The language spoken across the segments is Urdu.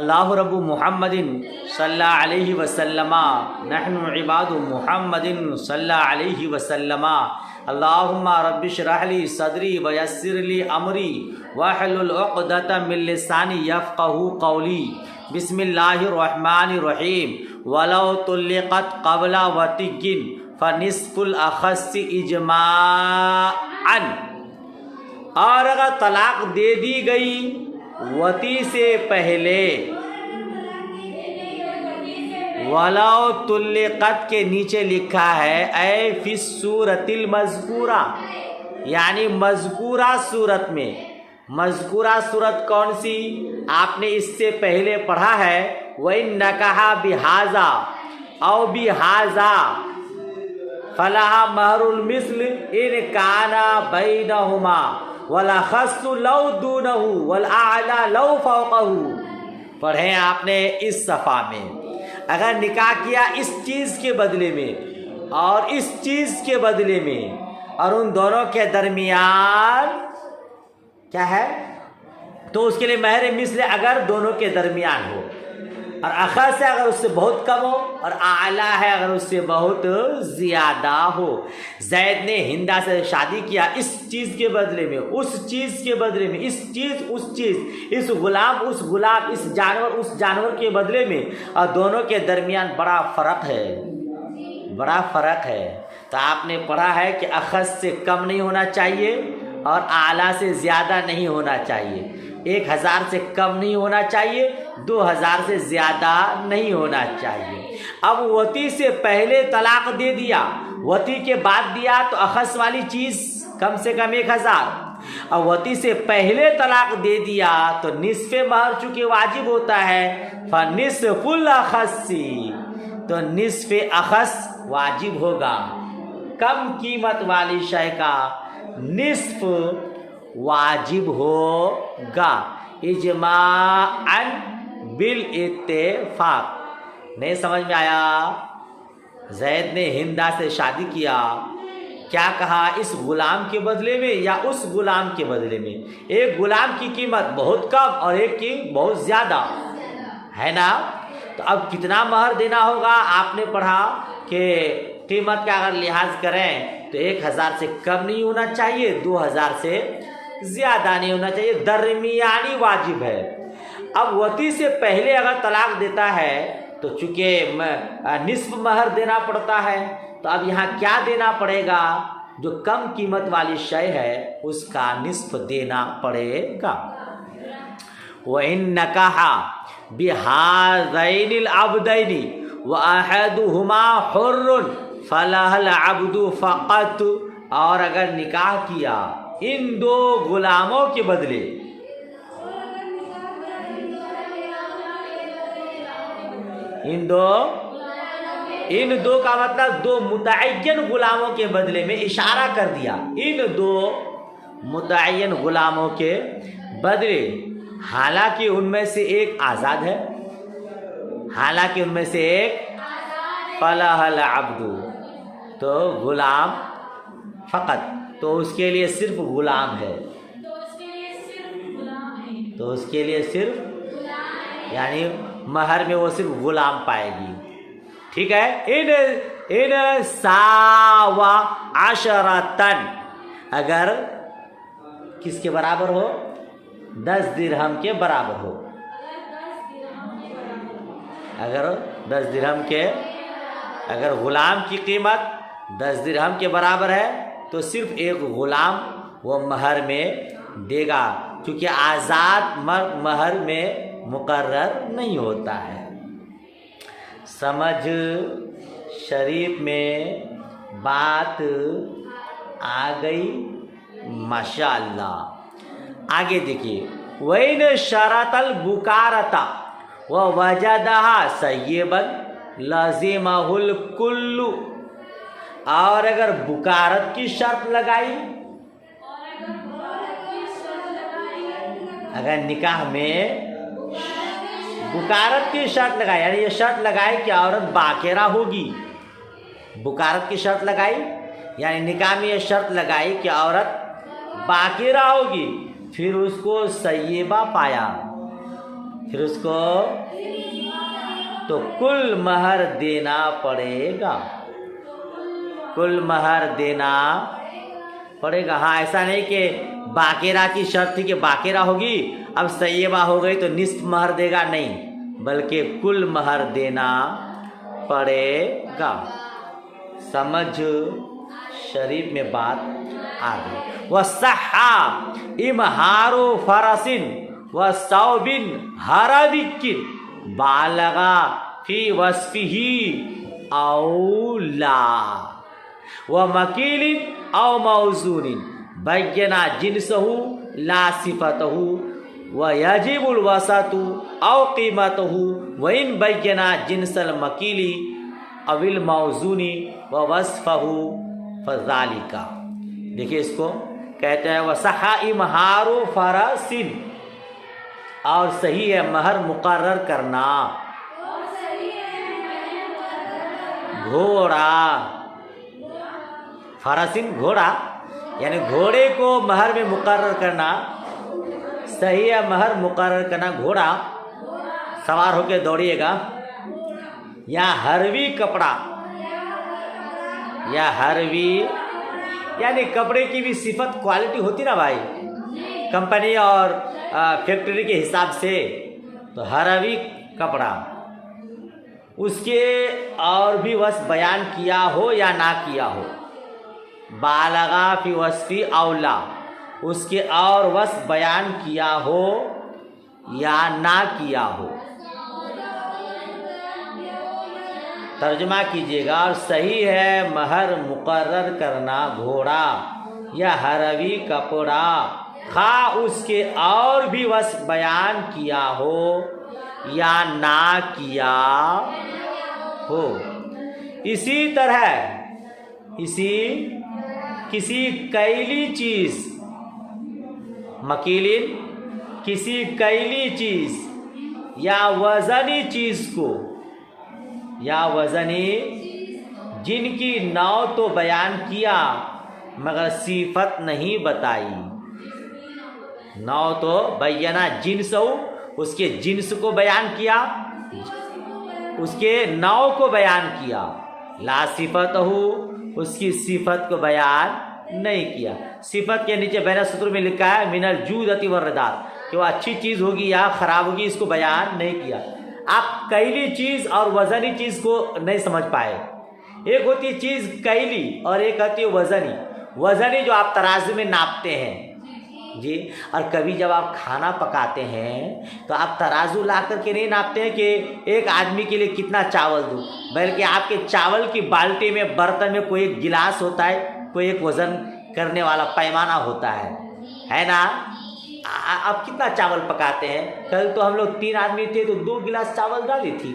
اللہ رب محمد صلی اللہ علیہ وسلم نحن عباد محمد صلی اللہ علیہ وسلم اللہم رب اشرح لی صدری ویسر لی امری واحلل عقدۃ من لسانی یفقہوا قولی بسم اللہ الرحمن الرحیم ولو طلقت قبل وطی فنصف الاخص اجماعا، اور اگر طلاق دے دی گئی وطی سے پہلے، ولو طلقت کے نیچے لکھا ہے اے فی الصورۃ المذکورہ، یعنی مذکورہ صورت میں۔ مذکورہ صورت کون سی؟ آپ نے اس سے پہلے پڑھا ہے وَإِن نَكَحَ بِهَذَا أَوْ بِهَذَا فَلَهَا مَهْرُ الْمِثْلِ إِنْ كَانَ بَيْنَهُمَا وَالْأَخَصُّ لَوْ دُونَهُ وَالْأَعْلَى لَوْ فَوْقَهُ۔ پڑھیں آپ نے اس صفحہ میں، اگر نکاح کیا اس چیز کے بدلے میں اور اس چیز کے بدلے میں، اور ان دونوں کے درمیان کیا ہے تو اس کے لیے مہر مثل اگر دونوں کے درمیان ہو، اور اخص ہے اگر اس سے بہت کم ہو، اور اعلیٰ ہے اگر اس سے بہت زیادہ ہو۔ زید نے ہندا سے شادی کیا اس چیز کے بدلے میں، اس چیز کے بدلے میں، اس چیز اس چیز، اس غلام اس غلام، اس جانور اس جانور کے بدلے میں، اور دونوں کے درمیان بڑا فرق ہے، بڑا فرق ہے۔ تو آپ نے پڑھا ہے کہ اخص سے کم نہیں ہونا چاہیے اور اعلیٰ سے زیادہ نہیں ہونا چاہیے، 1000 سے کم نہیں ہونا چاہیے، 2000 سے زیادہ نہیں ہونا چاہیے۔ اب وطی سے پہلے طلاق دے دیا، وطی کے بعد دیا تو اخص والی چیز کم سے کم 1000، اور وطی سے پہلے طلاق دے دیا تو نصف مہر چونکہ واجب ہوتا ہے، فنصف الاخص، تو نصف اخص واجب ہوگا، کم قیمت والی شے کا نصف واجب ہوگا، اجماعاً بالاتفاق۔ نہیں سمجھ میں آیا؟ زید نے ہندا سے شادی کیا، کیا کہا اس غلام کے بدلے میں یا اس غلام کے بدلے میں؟ ایک غلام کی قیمت بہت کم اور ایک کی بہت زیادہ ہے نا، تو اب کتنا مہر دینا ہوگا؟ آپ نے پڑھا کہ قیمت کا اگر لحاظ کریں تو 1000 سے کم نہیں ہونا چاہیے، 2000 سے زیادہ نہیں ہونا چاہیے، درمیانی واجب ہے۔ اب وطی سے پہلے اگر طلاق دیتا ہے تو چونکہ نصف مہر دینا پڑتا ہے، تو اب یہاں کیا دینا پڑے گا؟ جو کم قیمت والی شے ہے اس کا نصف دینا پڑے گا۔ وَإِن نَكَحَ بِهَذَيْنِ الْعَبْدَيْنِ وَأَحَدُهُمَا حُرٌّ فَلَهَا الْعَبْدُ فَقَطْ، اور اگر نکاح کیا ان دو غلاموں کے بدلے، ان دو کا مطلب دو متعین غلاموں کے بدلے میں اشارہ کر دیا، ان دو متعین غلاموں کے بدلے، حالانکہ ان میں سے ایک آزاد ہے، حالانکہ ان میں سے ایک فَلَهَا الْعَبْدُ، تو غلام فقط، تو اس کے لیے صرف غلام ہے، تو اس کے لیے صرف یعنی مہر میں وہ صرف غلام پائے گی، ٹھیک ہے۔ ان ساوا عشرتن، اگر کس کے برابر ہو؟ 10 درہم کے برابر ہو، اگر 10 درہم کے، اگر غلام کی قیمت 10 درہم کے برابر ہے تو صرف ایک غلام وہ مہر میں دے گا، کیونکہ آزاد مہر میں مقرر نہیں ہوتا ہے۔ سمجھ شریف میں بات آ گئی؟ ماشاءاللہ۔ آگے دیکھیے، وَإِنْ شَرَطَ الْبُكَارَةَ وَوَجَدَهَا سَيِّبًا لَازِمَهُ الْكُلُّ، اور اگر بکارت کی شرط لگائی، اگر نکاح میں بکارت کی شرط لگائی، یعنی یہ شرط لگائی کہ عورت باقرہ ہوگی، بکارت کی شرط لگائی یعنی نکاح میں یہ شرط لگائی کہ عورت باقرہ ہوگی، پھر اس کو سیبہ پایا، پھر اس کو تو کل مہر دینا پڑے گا، کل مہر دینا پڑے گا۔ ہاں ایسا نہیں کہ باقیرہ کی شرط تھی کہ باقیرہ ہوگی اب سیبہ ہو گئی تو نصف مہر دے گا، نہیں، بلکہ کل مہر دینا پڑے گا۔ سمجھ شریف میں بات آ گئی۔ وَصَحَّ إِمْهَارُ فَرَسٍ وَثَوْبٍ هَرَوِيٍّ بَالَغَ فِي وَصْفِهِ أَوْ لَا وَمَكِيلٍ أَوْ مَوْزُونٍ بَيَّنَ جِنسَهُ لَا صِفَتَهُ وَيَجِبُ الْوَسَطُ أَوْ قِيمَتَهُ وَإِنْ بَيَّنَ جِنْسَ الْمَكِيلِ أَوِ الْمَوْزُونِ وَوَصْفَهُ فَذَلِكَ۔ دیکھیے اس کو کہتے ہیں وَصَحَّ إِمْهَارُ فَرَسٍ، اور صحیح ہے مہر مقرر کرنا، گھوڑا، فرسن گھوڑا، یعنی گھوڑے کو مہر میں مقرر کرنا، صحیح ہے مہر مقرر کرنا، گھوڑا سوار ہو کے دوڑیے گا، یا ہروی کپڑا، یا ہروی یعنی کپڑے کی بھی صفت کوالٹی ہوتی نا بھائی، کمپنی اور فیکٹری کے حساب سے، تو ہروی کپڑا اس کے اور بھی وصف بیان کیا ہو یا نہ کیا ہو، بالغا فی وصفی اولا، اس کے اور وصف بیان کیا ہو یا نہ کیا ہو۔ ترجمہ کیجیے گا، اور صحیح ہے مہر مقرر کرنا گھوڑا یا ہروی کپڑا، خواہ اس کے اور بھی وصف بیان کیا ہو یا نہ کیا ہو۔ اسی طرح کسی کیلی چیز، مکیلن کسی کیلی چیز یا وزنی چیز کو، یا وزنی جن کی نوع تو بیان کیا مگر صفت نہیں بتائی، نوع تو بیانہ جنس ہو، اس کے جنس کو بیان کیا، اس کے نوع کو بیان کیا، لا صفت ہو، اس کی صفت کو بیان نہیں کیا۔ صفت کے نیچے بین سطر میں لکھا ہے من الجودۃ والرداد، کہ وہ اچھی چیز ہوگی یا خراب ہوگی، اس کو بیان نہیں کیا۔ آپ کیلی چیز اور وزنی چیز کو نہیں سمجھ پائے، ایک ہوتی ہے چیز کیلی اور ایک ہوتی ہے وزنی۔ وزنی جو آپ ترازو میں ناپتے ہیں جی، اور کبھی جب آپ کھانا پکاتے ہیں تو آپ ترازو لا کر کے نہیں ناپتے ہیں کہ ایک آدمی کے لیے کتنا چاول دوں، بلکہ آپ کے چاول کی بالٹی میں برتن میں کوئی ایک گلاس ہوتا ہے، کوئی ایک وزن کرنے والا پیمانہ ہوتا ہے نا۔ آپ کتنا چاول پکاتے ہیں؟ کل تو ہم لوگ 3 آدمی تھے تو 2 گلاس چاول ڈالی تھی،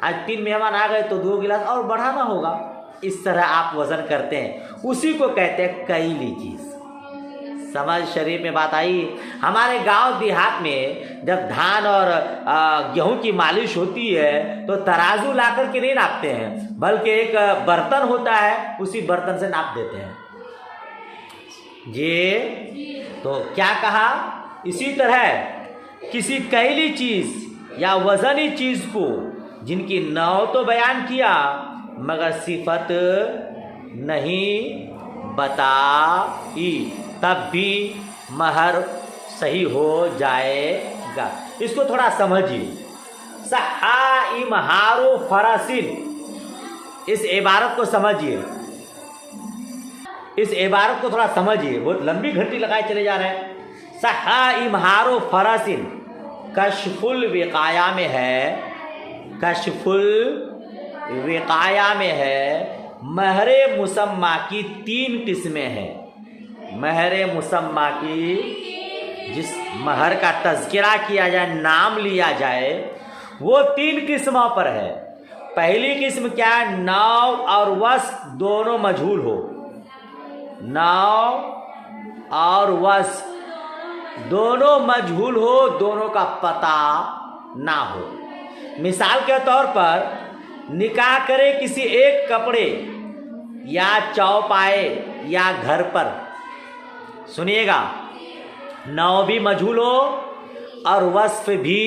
آج 3 مہمان آ گئے تو 2 گلاس اور بڑھانا ہوگا۔ اس طرح آپ وزن کرتے ہیں، اسی کو کہتے ہیں کیلی چیز۔ سمجھ شریف میں بات آئی؟ ہمارے گاؤں دیہات میں جب دھان اور گیہوں کی مالش ہوتی ہے تو ترازو لا کر کے نہیں ناپتے ہیں، بلکہ ایک برتن ہوتا ہے، اسی برتن سے ناپ دیتے ہیں جی۔ تو کیا کہا؟ اسی طرح کسی کیلی چیز یا وزنی چیز کو جن کی نوع تو بیان کیا مگر صفت نہیں بتائی، تب بھی مہر صحیح ہو جائے گا۔ اس کو تھوڑا سمجھیے، صحّ إمْهَارُ فَرَسٍ، اس عبارت کو سمجھیے، اس عبارت کو تھوڑا سمجھیے، بہت لمبی گھنٹی لگائے چلے جا رہے ہیں۔ صحّ إمْهَارُ فَرَسٍ کشف الوقایہ میں ہے، کشف الوقایہ میں ہے، مہر مسمہ کی 3 قسمیں ہیں۔ مہر مسمہ کی، جس مہر کا تذکرہ کیا جائے، نام لیا جائے، وہ 3 قسموں پر ہے۔ پہلی قسم کیا ہے؟ نوع اور وصف دونوں مجہول ہو، نوع اور وصف دونوں مجہول ہو، دونوں کا پتہ نہ ہو۔ مثال کے طور پر نکاح کرے کسی ایک کپڑے یا چوپائے یا گھر پر، سنیے گا، نوع بھی مجہول ہو اور وصف بھی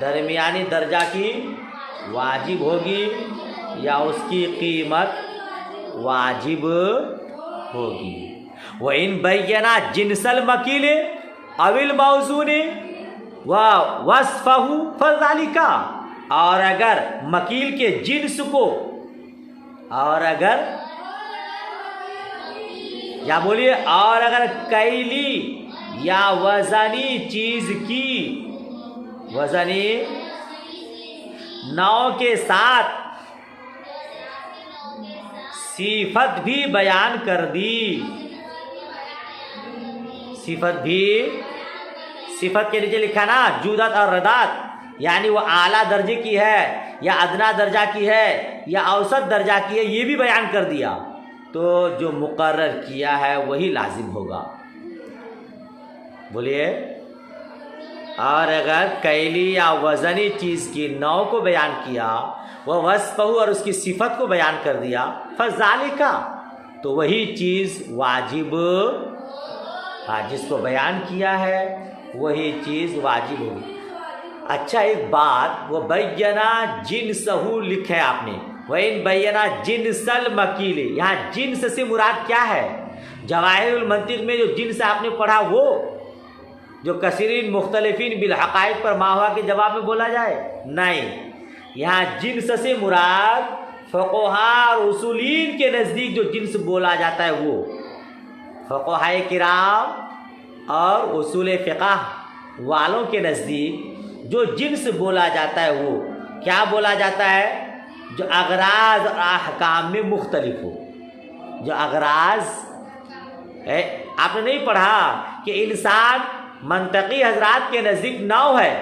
درمیانی درجہ کی واجب ہوگی یا اس کی قیمت واجب ہوگی. وَإِن بَيَّنَا جِنْسَ الْمَكِيلِ أَوِ الْمَوْزُونِ وَوَصْفَهُ فَذَلِكَ. اور اگر مکیل کے جنس کو اور اگر کیلی یا وزنی چیز کی وزنی نو کے ساتھ صفت بھی بیان کر دی. صفت کے نیچے لکھا نا جودت اور ردات، یعنی وہ اعلیٰ درجے کی ہے یا ادنا درجہ کی ہے یا اوسط درجہ کی ہے، یہ بھی بیان کر دیا تو جو مقرر کیا ہے وہی لازم ہوگا. بولیے. اور اگر کیلی یا وزنی چیز کی نوع کو بیان کیا، وہ وصف اور اس کی صفت کو بیان کر دیا، فذالک، تو وہی چیز واجب، جس کو بیان کیا ہے وہی چیز واجب ہوگی. اچھا ایک بات، وہ بینا جنسہ لکھا ہے آپ نے، وَإِن بینا جنس المکیل، یہاں جنس سے مراد کیا ہے؟ جواہر المنطق میں جو جنس آپ نے پڑھا وہ جو کثیرین مختلفین بالحقائق پر ما ہوا کے جواب میں بولا جائے؟ نہیں، یہاں جنس سے مراد فقہاء اور اصولین کے نزدیک جو جنس بولا جاتا ہے وہ، فقہاء کرام اور اصول فقہ والوں کے نزدیک جو جنس بولا جاتا ہے وہ کیا بولا جاتا ہے؟ جو اغراض اور احکام میں مختلف ہو. جو اغراض آپ نے نہیں پڑھا کہ انسان منطقی حضرات کے نزدیک نو ہے،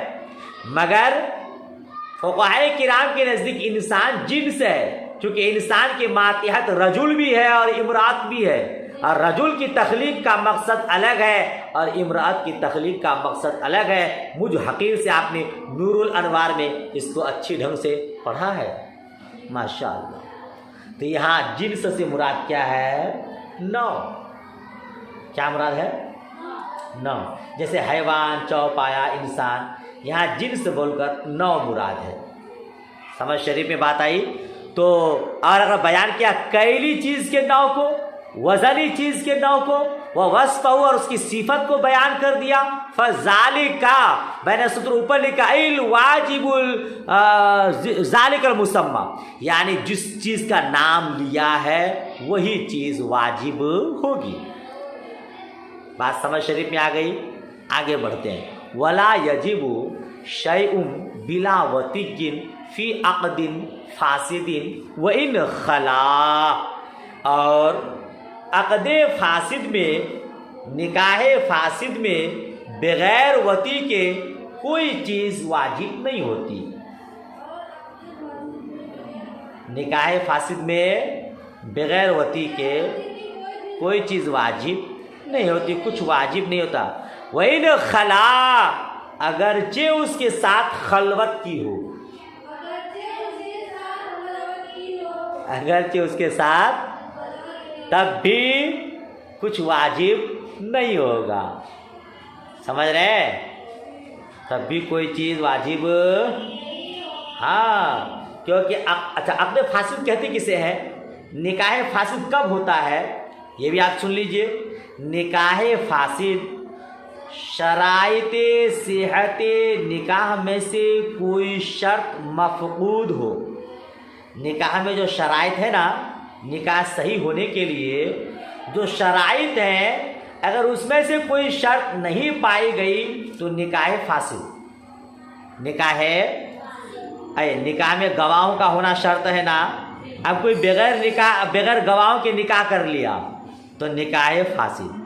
مگر فقہاء کرام کے نزدیک انسان جنس ہے، چونکہ انسان کے ماتحت رجل بھی ہے اور امرأت بھی ہے، اور رجل کی تخلیق کا مقصد الگ ہے اور امرأت کی تخلیق کا مقصد الگ ہے. مجھ حقیر سے آپ نے نور الانوار میں اس کو اچھی ڈھنگ سے پڑھا ہے، ماشاءاللہ. تو یہاں جنس سے مراد کیا ہے؟ نو. کیا مراد ہے؟ نو. جیسے حیوان، چوپایا، انسان، یہاں جنس بول کر نو مراد ہے. سمجھ شریف میں بات آئی؟ تو اور اگر بیان کیا کیلی چیز کے نو کو، وزنی چیز کے نو کو، وہ وصف اور اس کی صفت کو بیان کر دیا، فذالک، بین سطر اوپر لکھا الواجب ذالک المسمی، یعنی جس چیز کا نام لیا ہے وہی چیز واجب ہوگی. بات سمجھ شریف میں آ گئی؟ آگے بڑھتے ہیں. ولا یجب شیء بلا وطی فی عقد فاسد وان خلا، اور عقد فاسد میں، نکاح فاسد میں بغیر وطی کے کوئی چیز واجب نہیں ہوتی. نکاح فاسد میں بغیر وطی کے کوئی چیز واجب نہیں ہوتی، کچھ واجب نہیں ہوتا. وَإِنْ خَلَا، اگرچہ اس کے ساتھ خلوت کی ہو، اگرچہ اس کے ساتھ، تب بھی کچھ واجب نہیں ہوگا. سمجھ رہے؟ تب بھی کوئی چیز واجب، ہاں، کیونکہ اچھا عقد فاسد کہتے کسے ہے؟ نکاح فاسد کب ہوتا ہے یہ بھی آپ سن لیجئے. نکاح فاسد شرائط صحت نکاح میں سے کوئی شرط مفقود ہو. نکاح میں جو شرائط ہے نا، نکاح صحیح ہونے کے لیے جو شرائط ہیں، اگر اس میں سے کوئی شرط نہیں پائی گئی تو نکاح فاسد. نکاح ہے، نکاح میں گواہوں کا ہونا شرط ہے نا. اب کوئی بغیر گواہوں کے نکاح کر لیا تو نکاح فاسد.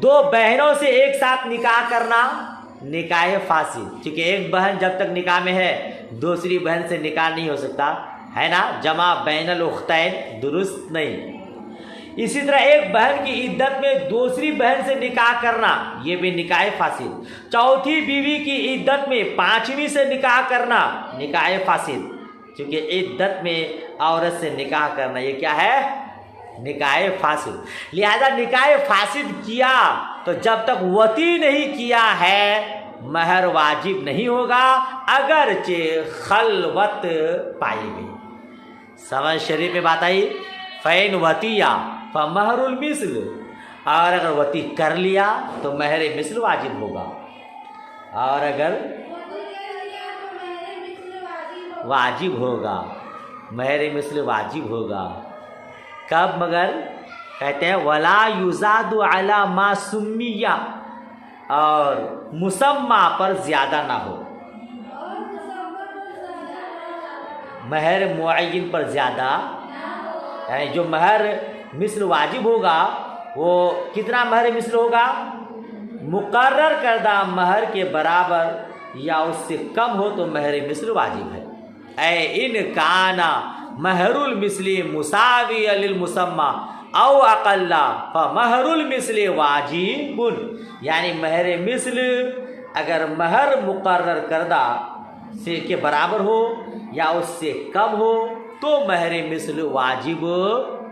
دو بہنوں سے ایک ساتھ نکاح کرنا نکاح فاسد، کیونکہ ایک بہن جب تک نکاح میں ہے دوسری بہن سے نکاح نہیں ہو سکتا ہے نا. جمع بین الاختین درست نہیں. اسی طرح ایک بہن کی عدت میں دوسری بہن سے نکاح کرنا یہ بھی نکاح فاسد. چوتھی بیوی کی عدت میں پانچویں سے نکاح کرنا نکاح فاسد، کیونکہ عدت میں عورت سے نکاح کرنا یہ کیا ہے؟ نکاح فاسد. لہذا نکاح فاسد کیا تو جب تک وطی نہیں کیا ہے مہر واجب نہیں ہوگا اگرچہ خلوت پائی گئی۔ سمجھ شریف میں بات آئی؟ فین وطیہ فمہر المثل، اور اگر وطی کر لیا تو مہر مثل واجب ہوگا، اور اگر واجب ہوگا مہر مثل واجب ہوگا۔ کب مگر؟ کہتے ہیں ولا یزاد علی ما سمیہ، اور مسمى پر زیادہ نہ ہو، مہر معین پر زیادہ، یعنی جو مہر مثل واجب ہوگا وہ کتنا مہر مثل ہوگا؟ مقرر کردہ مہر کے برابر یا اس سے کم ہو تو مہر مثل واجب ہے۔ اے ان کانا مہر المثل مساوی للمسمى او اقل فمہر المثل واجب، یعنی مہر مثل اگر مہر مقرر کردہ سے کے برابر ہو یا اس سے کم ہو تو مہر مثل واجب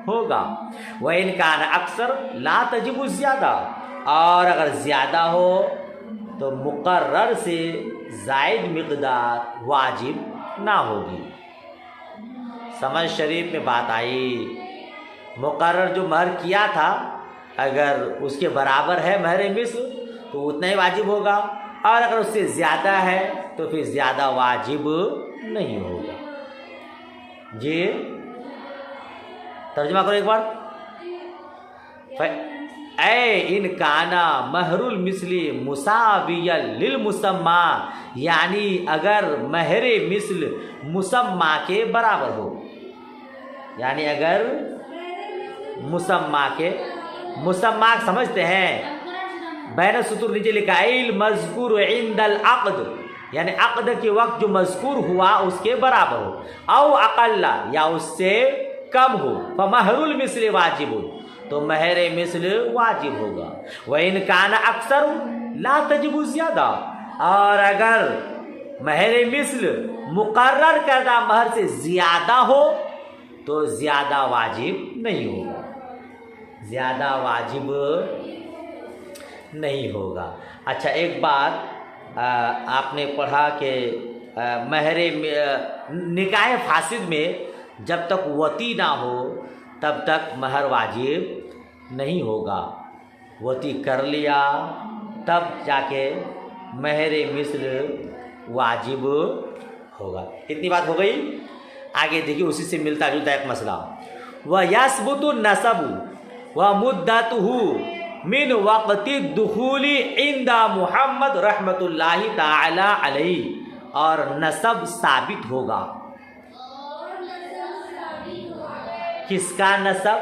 ہوگا۔ وَإِنْ كَانَ أَكْثَرَ لَا تَجِبُ الزِّيَادَةُ، اور اگر زیادہ ہو تو مقرر سے زائد مقدار واجب نہ ہوگی۔ سمجھ شریف میں بات آئی؟ مقرر جو مہر کیا تھا اگر اس کے برابر ہے مہر مثل تو اتنا ہی واجب ہوگا، اور اگر اس سے زیادہ ہے تو پھر زیادہ واجب نہیں ہوگا۔ جی ترجمہ کرو ایک بار۔ اے ان کانا مہر المثل مساویا للمسمى، یعنی اگر مہر مثل مسمى کے برابر ہو، یعنی اگر مسمى کے، مسمى سمجھتے ہیں بین السطور نیچے لکھا المذکور عند العقد، یعنی عقد کے وقت جو مذکور ہوا اس کے برابر ہو، او اقل یا اس سے کم ہو، فمہر المثل واجب، تو مہر مثل واجب ہوگا۔ وَإِنْ كَانَ أَكْثَرُ لَا تَجِبُ الزِّيَادَةُ، اور اگر مہر مثل مقرر کردہ مہر سے زیادہ ہو تو زیادہ واجب نہیں ہوگا، زیادہ واجب نہیں ہوگا۔ اچھا ایک بات آپ نے پڑھا کہ مہر نکاح فاسد میں جب تک وطی نہ ہو تب تک مہر واجب نہیں ہوگا، وطی کر لیا تب جا کے مہر مثل واجب ہوگا۔ اتنی بات ہو گئی۔ آگے دیکھیے اسی سے ملتا جلتا ایک مسئلہ، وَيَثْبُتُ النَّسَبُ وَمُدَّتُهُ من وقت الدخول عند محمد رحمۃ اللہ تعالی علیہ، اور نسب ثابت ہوگا۔ کس کا نسب؟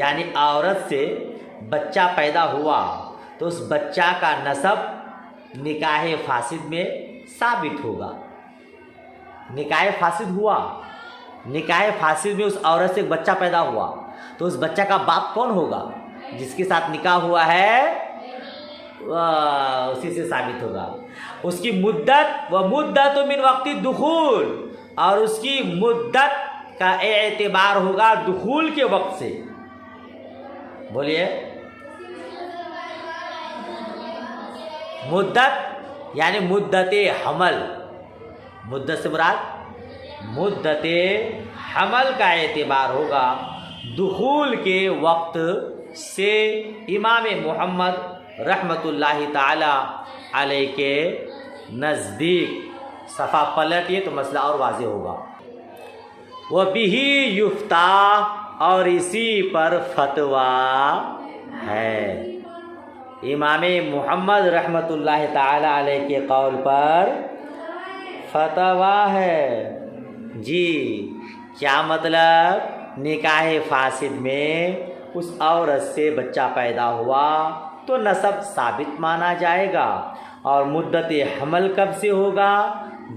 یعنی عورت سے بچہ پیدا ہوا تو اس بچہ کا نسب نکاح فاسد میں ثابت ہوگا۔ نکاح فاسد ہوا، نکاح فاسد میں اس عورت سے ایک بچہ پیدا ہوا تو اس بچہ کا باپ کون ہوگا؟ جس کے ساتھ نکاح ہوا ہے اسی سے ثابت ہوگا۔ اس کی مدت ومدت من وقت الدخول، اور اس کی مدت کا اعتبار ہوگا دخول کے وقت سے۔ بولیے مدت یعنی مدت حمل، مدت سے مراد مدت حمل کا اعتبار ہوگا دخول کے وقت سے امام محمد رحمۃ اللہ تعالی علیہ کے نزدیک۔ صفحہ پلٹیے تو مسئلہ اور واضح ہوگا۔ وَبِهِ یُفْتَىٰ، اور اسی پر فتویٰ ہے، امام محمد رحمۃ اللہ تعالی علیہ کے قول پر فتویٰ ہے۔ جی کیا مطلب؟ نکاح فاسد میں اس عورت سے بچہ پیدا ہوا تو نسب ثابت مانا جائے گا، اور مدت حمل کب سے ہوگا؟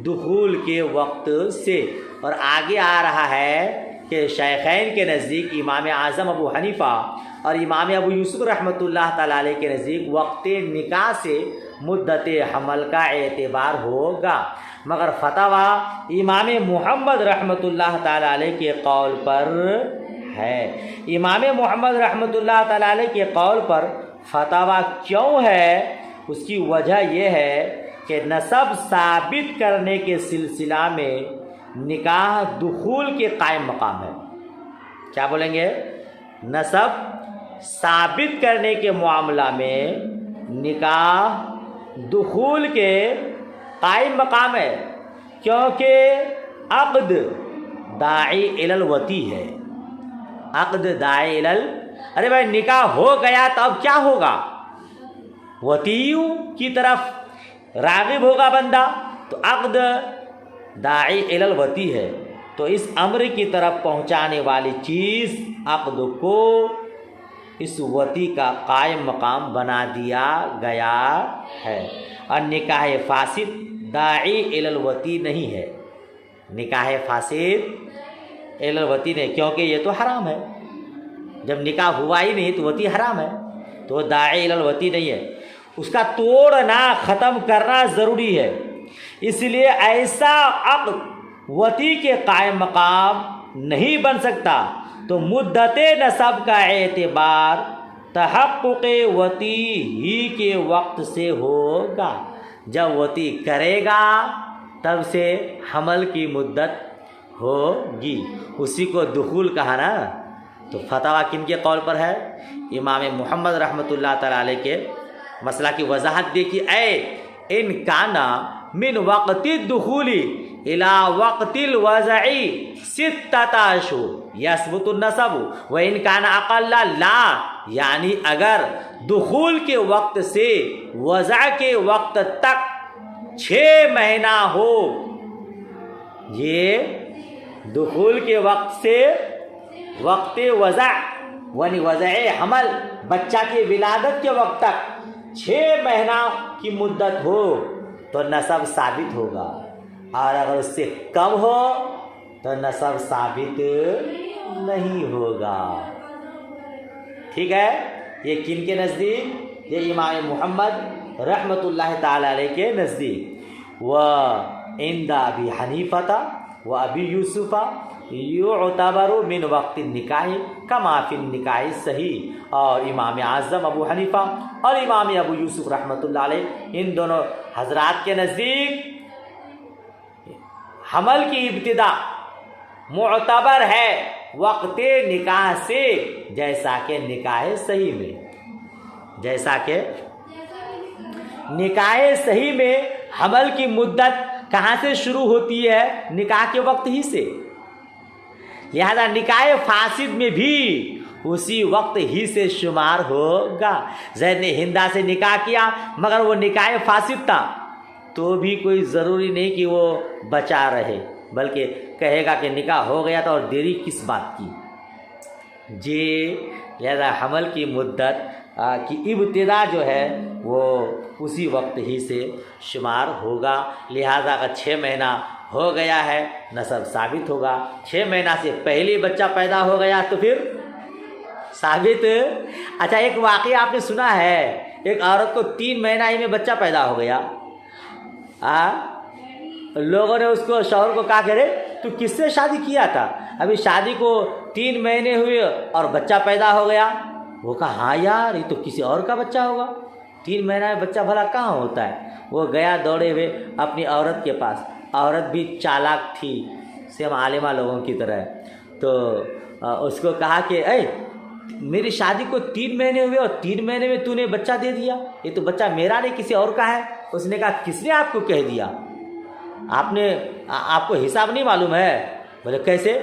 دخول کے وقت سے۔ اور آگے آ رہا ہے کہ شیخین کے نزدیک امام اعظم ابو حنیفہ اور امام ابو یوسف رحمۃ اللہ تعالی علیہ کے نزدیک وقت نکاح سے مدت حمل کا اعتبار ہوگا، مگر فتویٰ امام محمد رحمۃ اللہ تعالی علیہ کے قول پر ہے۔ امام محمد رحمۃ اللہ تعالی علیہ کے قول پر فتویٰ کیوں ہے؟ اس کی وجہ یہ ہے کہ نسب ثابت کرنے کے سلسلہ میں نکاح دخول کے قائم مقام ہے. کیا بولیں گے؟ نسب ثابت کرنے کے معاملہ میں نکاح دخول کے قائم مقام ہے، کیونکہ عقد داعی الی الوتی ہے. عقد داعی الی ارے بھائی نکاح ہو گیا تو اب کیا ہوگا؟ وتیوں کی طرف راغب ہوگا بندہ، تو عقد داعی الی الوتی ہے. تو اس امر کی طرف پہنچانے والی چیز عقد کو اس وتی کا قائم مقام بنا دیا گیا ہے. اور نکاح فاسد داعی الی الوتی نہیں ہے. نکاح فاسد الی الوتی نہیں، کیونکہ یہ تو حرام ہے. جب نکاح ہوا ہی نہیں تو وتی حرام ہے، تو وہ داعی الی الوتی نہیں ہے. اس کا توڑنا ختم کرنا ضروری ہے. اس لیے ایسا عقد وتی کے قائم مقام نہیں بن سکتا. تو مدت نسب کا اعتبار تحقق وتی ہی کے وقت سے ہوگا. جب وتی کرے گا تب سے حمل کی مدت ہوگی. اسی کو دخول کہا نا. تو فتویٰ کن کے قول پر ہے؟ امام محمد رحمۃ اللہ تعالی علیہ کے مسئلہ کی وضاحت دیکھی. اے ان کانا من وقت الدخول الى وقت الوضع ستۃ اشہر یثبت النسب وان کان اقل لا، یعنی اگر دخول کے وقت سے وضع کے وقت تک 6 مہینہ ہو، یہ دخول کے وقت سے وقت وضع یعنی وضع حمل بچہ کی ولادت کے وقت تک 6 مہینہ کی مدت ہو تو نسب ثابت ہوگا. اور اگر اس سے کم ہو تو نسب ثابت نہیں ہوگا. ٹھیک ہے؟ یہ کن کے نزدیک؟ یہ امام محمد رحمۃ اللہ تعالی علیہ کے نزدیک. و عند ابی حنیفہ و ابی یوسف یعتبر من وقت النکاح کما فی النکاح صحیح. اور امام اعظم ابو حنیفہ اور امام ابو یوسف رحمۃ اللہ علیہ، ان دونوں حضرات کے نزدیک حمل کی ابتدا معتبر ہے وقت نکاح سے، جیسا کہ نکاح صحیح میں. جیسا کہ نکاح صحیح میں حمل کی مدت کہاں سے شروع ہوتی ہے؟ نکاح کے وقت ہی سے. لہذا نکاح فاسد میں بھی اسی وقت ہی سے شمار ہوگا. زید نے ہندا سے نکاح کیا مگر وہ نکاح فاسد تھا، تو بھی کوئی ضروری نہیں کہ وہ بچا رہے، بلکہ کہے گا کہ نکاح ہو گیا تھا اور دیری کس بات کی. جی لہذا حمل کی مدت کی ابتدا جو ہے وہ اسی وقت ہی سے شمار ہوگا. لہذا اگر 6 مہینہ ہو گیا ہے نسب ثابت ہوگا. 6 مہینہ سے پہلے بچہ پیدا ہو گیا تو پھر ثابت. اچھا ایک واقعہ آپ نے سنا ہے، ایک عورت کو 3 مہینہ ہی میں بچہ پیدا ہو گیا. لوگوں نے اس کو شوہر کو کہا کہ تو کس سے شادی کیا تھا؟ ابھی شادی کو 3 مہینے ہوئے اور بچہ پیدا ہو گیا. وہ کہا ہاں یار یہ تو کسی اور کا بچہ ہوگا، 3 مہینہ میں بچہ بھلا کہاں ہوتا ہے. وہ گیا دوڑے ہوئے اپنی عورت کے پاس. عورت بھی چالاک تھی، سیم عالمہ لوگوں کی طرح. تو اس کو کہا کہ اے میری شادی کو 3 مہینے ہوئے اور 3 مہینے میں تو نے بچہ دے دیا، یہ تو بچہ میرا نہیں کسی اور کا ہے. اس نے کہا کس نے آپ کو کہہ دیا؟ آپ کو حساب نہیں معلوم ہے؟ بولے کیسے؟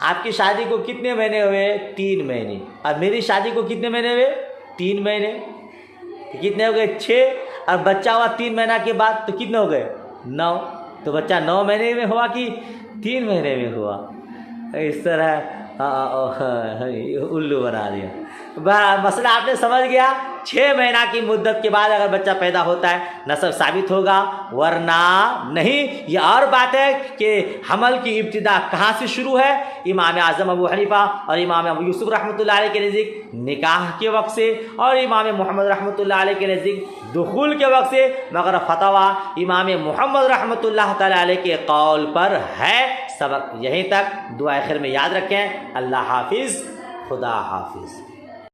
آپ کی شادی کو کتنے مہینے ہوئے؟ 3 مہینے. اور میری شادی کو کتنے مہینے ہوئے؟ 3 مہینے. کتنے ہو گئے؟ 6. اور بچہ ہوا 3 مہینہ کے بعد تو کتنے ہو گئے؟ 9. تو بچہ 9 مہینے میں ہوا کہ 3 مہینے میں ہوا؟ اس طرح الو بنا دیا. مسئلہ آپ نے سمجھ گیا. 6 مہینہ کی مدت کے بعد اگر بچہ پیدا ہوتا ہے نسب ثابت ہوگا، ورنہ نہیں. یہ اور بات ہے کہ حمل کی ابتدا کہاں سے شروع ہے؟ امام اعظم ابو حنیفہ اور امام ابو یوسف رحمۃ اللہ علیہ کے نزدیک نکاح کے وقت سے، اور امام محمد رحمۃ اللہ علیہ کے نزدیک دخول کے وقت سے. مگر فتویٰ امام محمد رحمۃ اللہ تعالی علیہ کے قول پر ہے. سبق یہیں تک. دعا آخر میں یاد رکھیں. اللہ حافظ. خدا حافظ.